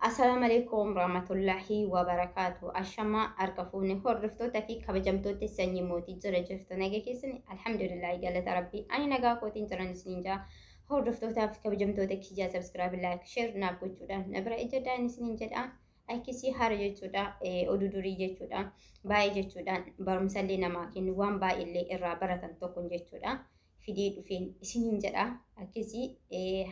Assalamu alaikum warahmatullahi wabarakatuh. Ashama arkafuni hordoftoota fi kabajamtoota sanyii mootii jira jirtu nagaa keessani alhamdulillah galata rabbii ani nagaa kootiin jiran isiniin jaa hordoftootaa fi kabajamtoota kiyyaa subscribe like share naaf gochuudhaan na bira ejjadhaan isiniin jedha akkisii haara jechuudha oduu durii jechuudha baay'ee jechuudhaan barumsallee namaa kennu waan baay'eellee irraa baratan tokko jechuudha fidee dhufeen isiniin jedha akkisii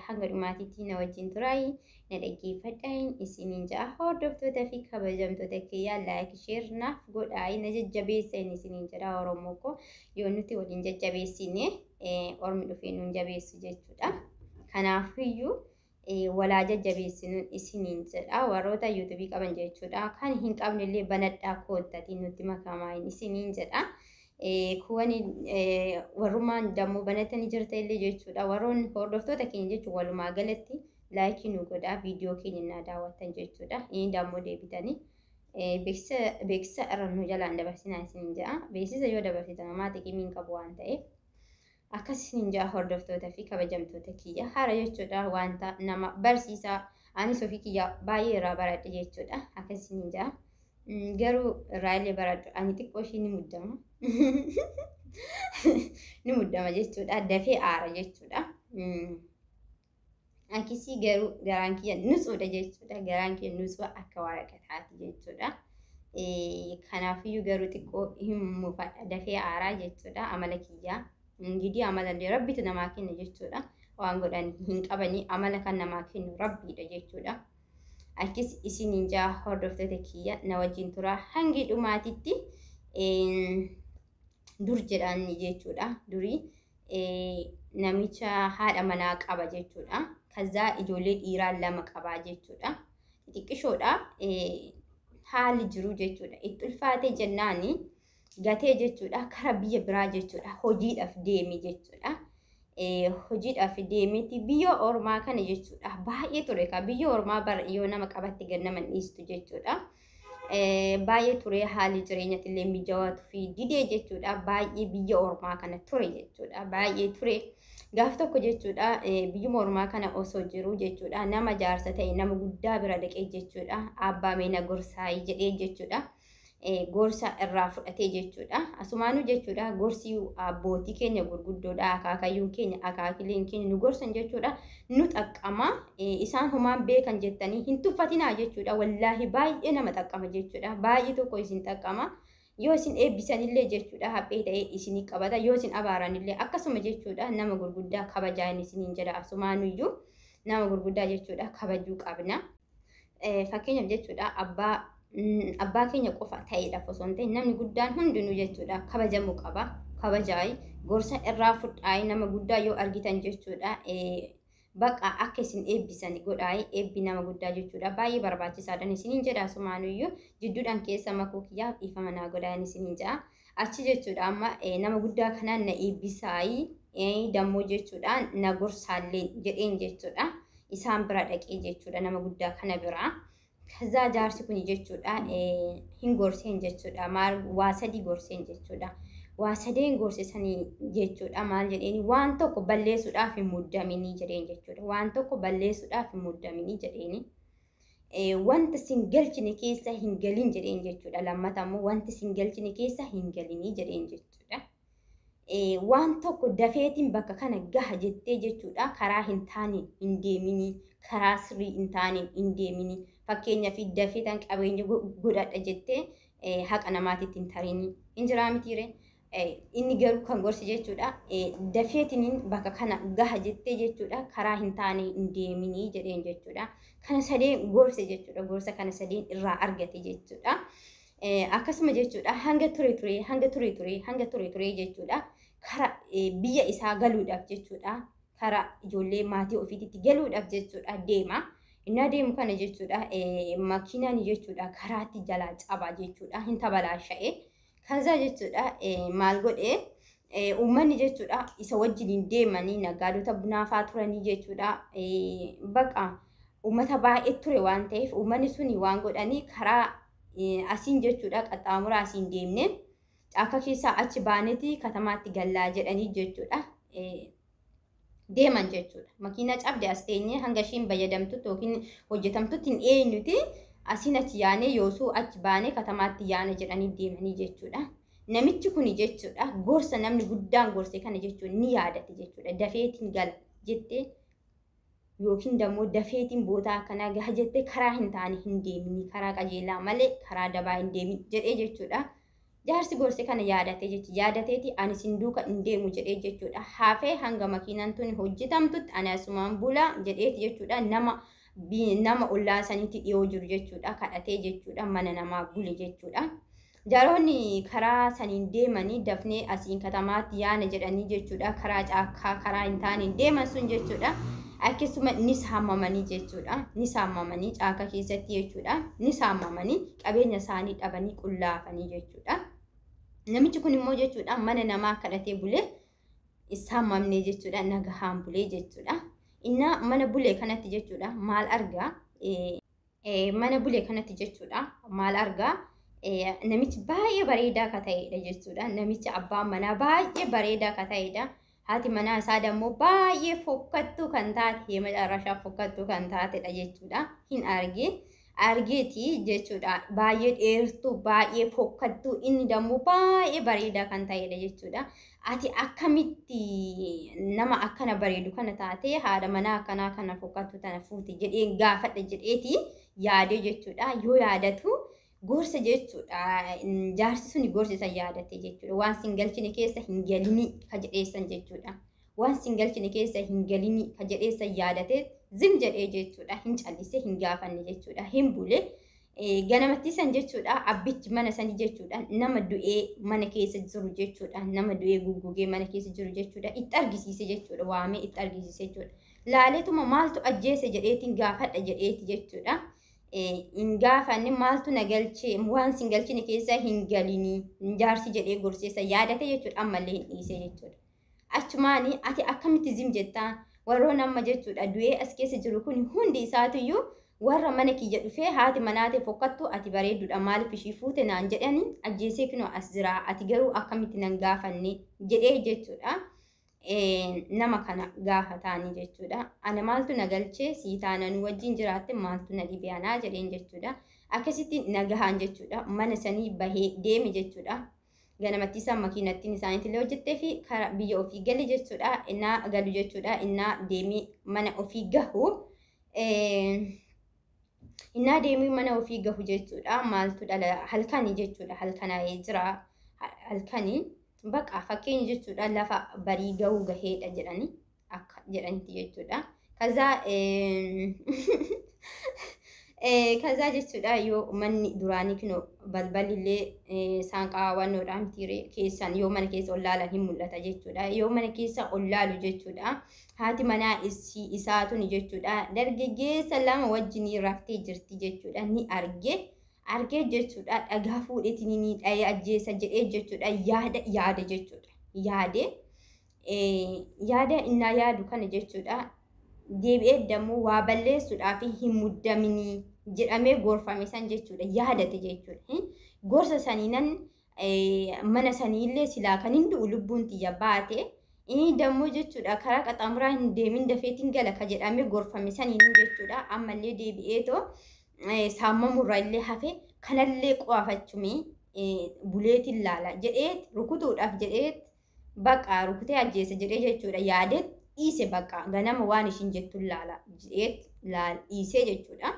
hanga dhumaatiitti na wajjin turaayi na dhaggeeffadhaan isiniin jedha hordoftoota fi kabajamtoota kiyyaa like share naaf godhaayi na jajjabeessan isiniin jedha oromoo koo yoo nuti waliin jajjabeessine ormi dhufee nuun jabeessu jechuudha kanaafiyyuu walaa jajjabeessinuun isiniin jedha warroota yuutuubii qaban jechuudha kan hin qabnellee banadhaa koottatiin nutti makamaan isiniin jedha kuwani warrumaan dammoo banatanii jirta illee jechuudha warroonni hordoftoota keenya jechuun walumaa galatti laayikii nu godhaa viidiyoo keenya na daawwattan jechuudha inni dammoo deebitanii beeksisa irra nu jalaan dabarsinaa isiniin jedha beeksisa yoo dabarsitan maatii kimiin qabu waan ta'eef akkasiin jaa hordoftoota fi kabajamtoota kiyya haara jechuudha wanta nama barsiisaa anis ofii kiyya baay'ee irraa baradhe jechuudha akkasiin jaa garuu irraallee baradhu ani xiqqoo ishii ni muddama ni muddama jechuudha dafee aara jechuudha akkisii garuu garaan kiyya nutsuudha jechuudha garaan kiyya nutsuu akka waraqataati jechuudha kanaafiyyuu garuu xiqqoo hin mufadha dafee aaraa jechuudha amala kiyyaa Ngidi amalan rabbitu namaa kenna jechuudha waan godhan hin qabanii amala kan namaa kennu rabbiidha jechuudha akkis isiniin jaa hordoftoota kiyya na wajjin tura hangi dhumaatitti dur jedhan jechuudha durii namicha haadha manaa qaba jechuudha kazaa ijoollee dhiiraa lama qabaa jechuudha xiqqishoodha haalli jiru jechuudha itti ulfaatee jennaani gatee jechuudha kara biyya biraa jechuudha hojiidhaaf deeme jechuudha hojiidhaaf deemeeti biyya ormaa kana jechuudha baay'ee ture ka biyya ormaa bara yoo nama qabatti gannaman dhiistu jechuudha baay'ee ture haalli jireenyatti illee mijawaatu fi didee jechuudha baay'ee biyya ormaa kana ture jechuudha baay'ee ture gaaf tokko jechuudha biyya ormaa kana osoo jiru jechuudha nama jaarsa ta'e nama guddaa bira dhaqee jechuudha abbaa meena gorsaayii jedhee jechuudha gorsa irraa fudhatee jechuudha asumaanuu jechuudha gorsi abbootii keenya gurguddoodha akaakayyuun keenya akaakileen keenya nu gorsan jechuudha nu xaqqama isaan homaan beekan jettanii hin tuffatinaa jechuudha wallaahi baay'ee nama xaqqama jechuudha baay'ee tokko isin xaqqama yoo isin eebbisanillee jechuudha haphee ta'ee isinii qabata yoo isin abaaranillee akkasuma jechuudha nama gurguddaa kabajaan isiniin jedha asumaanuyyuu nama gurguddaa jechuudha kabajuu qabna fakkeenyaaf jechuudha abbaa keenya qofa ta'eedhaaf osoo hin ta'in namni guddaan hundinuu jechuudha kabajamuu qaba kabajaayi gorsa irraa fudhaayi nama guddaa yoo argitan jechuudha baqa akka isin eebbisan godhaayi eebbi nama guddaa jechuudha baay'ee barbaachisaadhaan isiniin jedha asumaanuyyuu jidduudhaan keessa makuu kiyyaaf dhiifama naa godhaan isiniin jedha achi jechuudha amma nama guddaa kanaan na eebbisaayi dammoo jechuudha na gorsaallee jedheen jechuudha isaan bira dhaqee jechuudha nama guddaa kana biraa ከዛ ጃርሲ ኩኒ ጀቹዳ ሂንጎርሴን ጀቹዳ ማል ዋሰዲ ጎርሴን ጀቹዳ ዋሰዴን ጎርሴሰኒ ጀቹዳ ማል ጀዴኒ ዋን ቶኮ በሌሱዳፍ ሙዳሚኒ ጀዴን ጀቹዳ ዋን ቶኮ በሌሱዳፍ ሙዳሚኒ ጀዴኒ ወንት ሲንገልችኒ ኬሳ ሂንገሊን ጀዴን ጀቹዳ ለማታሙ ወንት ሲንገልችኒ ኬሳ ሂንገሊኒ ጀዴን ጀቹዳ ዋን ቶኮ ደፌቲን በከ ከነ ጋህ ጀቴ ጀቹዳ ከራ ሂንታኒ ኢንዴሚኒ ከራ ስሪ ኢንታኒ ኢንዴሚኒ fakkeenya fi dafeetan qabeenya godhadha jettee haqa namaatitti hin tarini injiraa mitiire inni garuu kan gorsi jechuudha dafeetiniin bakka kana gaha jettee jechuudha karaa hin taane hin deeminii jedheen jechuudha kana sadeen gorse jechuudha gorsa kana sadeen irraa argate jechuudha akkasuma jechuudha hanga ture jechuudha kara biyya isaa galuudhaaf jechuudha kara ijoollee maatii ofiitti galuudhaaf jechuudha deema Inna deemu kana jechuudha makiinaan jechuudha karaatti jalaa cabaa jechuudha hin tabalaasha'e kaza jechuudha maal godhee uummanni jechuudha isa wajjin deemanii nagaadota bunaafaa turanii jechuudha baqa uummata baay'ee ture waan ta'eef uummanni suni waan godhanii karaa asiin jechuudha qaxxaamuraa asiin deemne akka keessaa achi baaneeti katamaatti gallaa jedhanii jechuudha deeman jechuudha. Makiina cabde as teenyee hanga ishiin fayyadamtutti yookiin hojjetamtutti hin eenyuti asiin achi yaanee yoosuu achi baanee katamaatti yaana jedhanii deemanii jechuudha. Namichi kun jechuudha gorsa namni guddaan gorse kana jechuun ni yaadate jechuudha. Dafeetiin gala jettee yookiin dammoo dafeetiin bootaa akkanaa gaha jettee karaa hin taane hin deemini, karaa qajeelaa malee karaa dabaa hin deemin jedhee jechuudha. Jaarsi gorse kana yaadate jechuudha. Yaadateeti ani sin duuka hin deemu jedhee jechuudha. Hafee hanga makiinaan tuni hojjetamtutti ani asumaan bula jedheeti jechuudha. Nama ollaa sanitti dhiyoo jiru jechuudha. Kadhatee jechuudha. Mana namaa bule jechuudha. Jaaroonni karaa saniin deemanii dafnee asiin katamaatti yaana jedhanii jechuudha. Karaa caakkaa karaa hin taane deeman sun jechuudha. Akkasuma ni saamamanii jechuudha. Ni saamamanii caakka keessatti jechuudha. Ni saamamanii qabeenya isaanii dhabanii qullaafanii jechuudha. Namichi kun immoo jechuudha mana namaa kadhatee bulee saamamnee jechuudha. Nagahaan bulee jechuudha. Inna mana bulee kanatti jechuudha maal argaa? Mana bulee kanatti jechuudha maal argaa? Namichi baay'ee bareedaa ka ta'edha jechuudha. Namichi abbaan manaa baay'ee bareedaa ka ta'edha. Haati manaa isaa dammoo baay'ee fokkattuu kan taate, hima carrashaa fokkattuu kan taatedha jechuudha. Hin argeeti jechuudha. Baay'ee dheertuu, baay'ee fokkattuu, inni dammoo baay'ee bareedaa kan ta'edha jechuudha. Ati akkamitti nama akkana bareedu kana taate haadha manaa akkanaa kana fokkattuu tana fuute jedhee gaafadha jedheeti yaadee jechuudha. Yoo yaadatu gorsa jechuudha. Jaarsi suni gorsa isa yaadate jechuudha. Waan singalchine keessa hin galini ka jedheessan jechuudha. Waan singalchine keessa hin galini ka jedheessan yaadate zim jedhee jechuudha. Hin callise hin gaafanne jechuudha. Hin bule ganamatti san jechuudha. Abbichi mana sani jechuudha. Nama du'ee mana keessa jiru jechuudha. Nama du'ee guggugee mana keessa jiru jechuudha. Itti argisiise jechuudha. Waamee itti argisiise jechuudha. Laaleetuma maaltu ajjeese jedheetiin gaafadha jedheeti jechuudha. In gaafanne maaltu nagalchee waan singalchine keessa hin galini jaarsi jedhee gorseessa yaadate jechuudha. Ammallee hin dhiise jechuudha. Achumaani ati akkamitti zim jettaan warroon amma jechuudha du'ee as keessa jiru kun hundi isaatiyyuu warra mana kiyya dhufee haati manaate fokkattu ati bareedduudha maaliif ishii fuute naan jedhanii ajjeesee kinoo as jira ati garuu akkamitti nan gaafanne jedhee jechuudha. Nama kana gaafataanii jechuudha. Ana maaltu nagalchee sii taanaan wajjin jiraatte maaltu na dhibeanaa jedheen jechuudha. Akkasitti nagahaan jechuudha. Mana sanii bahee deeme jechuudha. Ganamatti isaan makiinattiin isaaniitillee hojjettee fi karaa biyya ofii gali jechuudha. Innaa galu jechuudha. Innaa deemee mana ofii gahu. Innaa deemee mana ofii gahu jechuudha. Maaltu dhala halkanii jechuudha. Halkanaa'ee jira. Halkanii. Bakka fakkeenya jechuudha lafa barii gahuu gaheedha jedhanii akka jedhanitti jechuudha. Kazaa jechuudha yoo manni duraanii kinoo balbalillee saanqaawwannoodhaan tiiree keessan yoo mana keessa ollaalan hin mul'ata jechuudha. Yoo mana keessa ollaalu jechuudha. Haati manaa isaatuni jechuudha. Dargaggeessa lama wajjin raftee jirti jechuudha. Ni argee jechuudha. Dhagaa fuudheetiin ni dha'ee ajjeesa jedhee jechuudha. Yaada jechuudha. Yaada innaa yaadu kana jechuudha. Deebi'ee dammoo waa balleessuudhaaf hin muddaminii jedhamee gorfame san jechuudha. Yaadate jechuudha. Gorsa saniinan mana saniillee silaa kan hin du'u lubbuun tiyya baate inni dammoo jechuudha karaa qaxxaamuraa hin deemin dafeetiin gala ka jedhamee gorfame saniin jechuudha. Ammallee deebi'eetoo saamamurraa illee hafe kanallee qo'afachumee buleetiin laala jedheet rukutuudhaaf jedheet bakka rukutee ajjeese jedhee jechuudha. Yaadeet dhiise bakka ganama waan ishiin jettuun laala jedheet dhiisee jechuudha.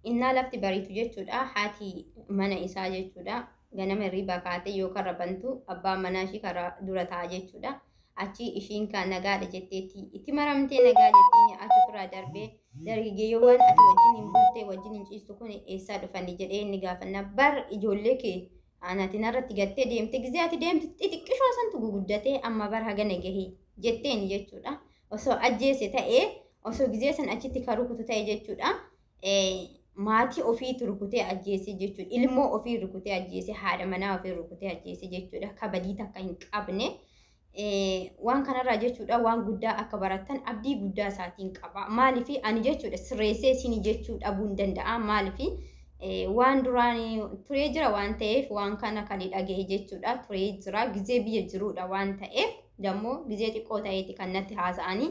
Innaa lafti bariitu jechuudha. Haati mana isaa jechuudha. Ganama hirriibaa kaatee yoo karra bantu abbaan manaa ishii karaa dura ta'a jechuudha. Achi ishiin kan nagaadha jetteetti itti maramtee nagaa jettiin achi turaa darbee dargaggeeyyoowwan ati wajjin hin bultee wajjin hin ciistu kun eessaa dhufani jedhee inni gaafanna bar ijoollee kee anatiin irratti gattee deemte gizee ati deemte xixiqqishoo santu guguddatee amma bar hagana gahee jetteen jechuudha. Osoo ajjeese ta'ee osoo gizee san achitti kan rukutu ta'e jechuudha. Maatii ofiitu rukutee ajjeese jechuudha. Ilmoo ofii rukutee ajjeese haadha manaa ofii rukutee ajjeese jechuudha. Kabadii takka hin qabne. Waan kanarraa jechuudha waan guddaa akka baratan abdii guddaa isaatiin qaba. Maaliif ani jechuudha sirreessee isin jechuu dhabuu hin danda'a. Maaliif waan duraan turee jira waan ta'eef waan kana kan dhaga'e jechuudha. Turee jira gizee biyya jiruudha waan ta'eef dammoo gizee xiqqoo ta'eeti kan natti haasa'anii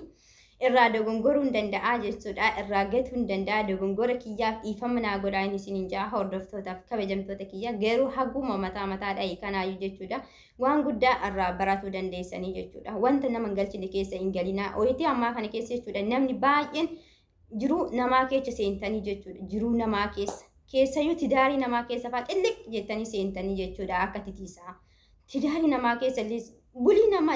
irraa dogongoruu hin danda'a jechuudha. Irraa gatuu hin danda'a. Dogongora kiyyaaf dhiifama naa godhaa inni isiniin ja'a hordoftootaaf kabajamtoota kiyya garuu haguma mataa mataadha kanaayyuu jechuudha. Waan guddaa irraa baratuu dandeessanii jechuudha. Wanta nama hin galchine keessa hin galinaa. Wayitii ammaa kana keessa jechuudha namni baay'een jiruu namaa keessa seentanii jechuudha. Jiruu namaa keessayyuu tidaarii namaa keessa fa'aa xilliq jettanii seentanii jechuudha akka titiisaa. Tidaarii namaa keessa bulii nama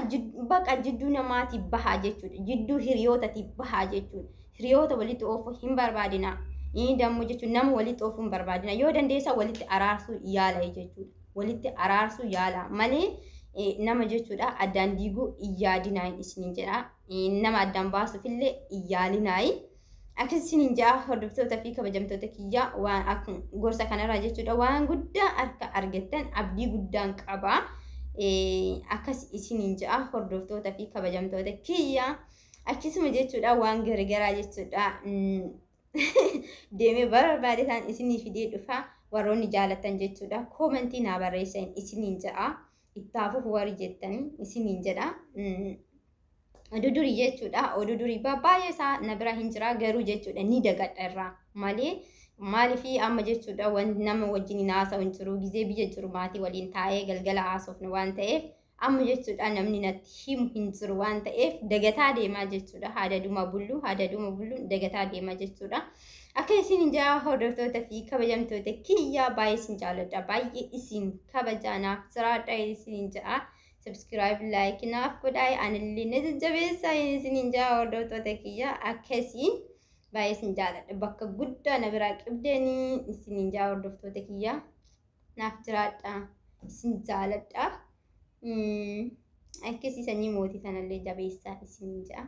baqa jidduu namaatiif bahaa jechuudha. Jidduu hiriyootaatiif bahaa jechuudha. Hiriyoota walitti oofuu hin barbaadina. Inni dammoo jechuun nama walitti oofuu hin barbaadina. Yoo dandeessa walitti araarsuu yaala jechuudha. Walitti araarsuu yaala malee nama jechuudha addaan diiguu iyyaadinaa isiniin jedha. Nama addaan baasuufillee iyyaalinaa. Akkasii isiniin ja'a hordoftoota fi kabajamtoota kiyyaa waan akka gorsa kanarraa jechuudha waan guddaa akka argattan abdii guddaan qaba. Akkas isiniin ja'a hordoftoota fi kabajamtoota kiyyaa akkasuma jechuudha waan garagaraa jechuudha deemee barbaade isaan isinii fidee dhufa warroonni jaalatan jechuudha koomentii naa barreessan isiniin ja'a ittaafuuf warri jettanii isiniin jedha. Oduu durii jechuudha oduu durii baay'ee isaa na bira hin jira garuu jechuudha ni dagadha irraa malee maaliifii amma jechuudha wanti nama wajjin haasa'u hin jiru gizee biyya jiru maatii waliin taa'ee galgala haasofna waan ta'eef amma jechuudha namni natti himu hin jiru waan ta'eef dagataa deemaa jechuudha haadaduma bullu dagataa deemaa jechuudha. Akka isin hin jaa hordoftoota fi kabajamtoota kiyyaa baay'ee isin jaalladha baay'ee isin kabajanaaf jiraadha isin hin jaa. Subscribe, like, naaf godhaa anillee na jajjabeessaa isin hin jaa hordoftoota kiyya akkasiin baay'ee isin jaalladha bakka guddaa na biraa qabdanii isin hin jaa hordoftoota kiyya naaf jiraadha isin jaalladha akkasii sanyii mootii sanallee jabeessaa isin hin jaa.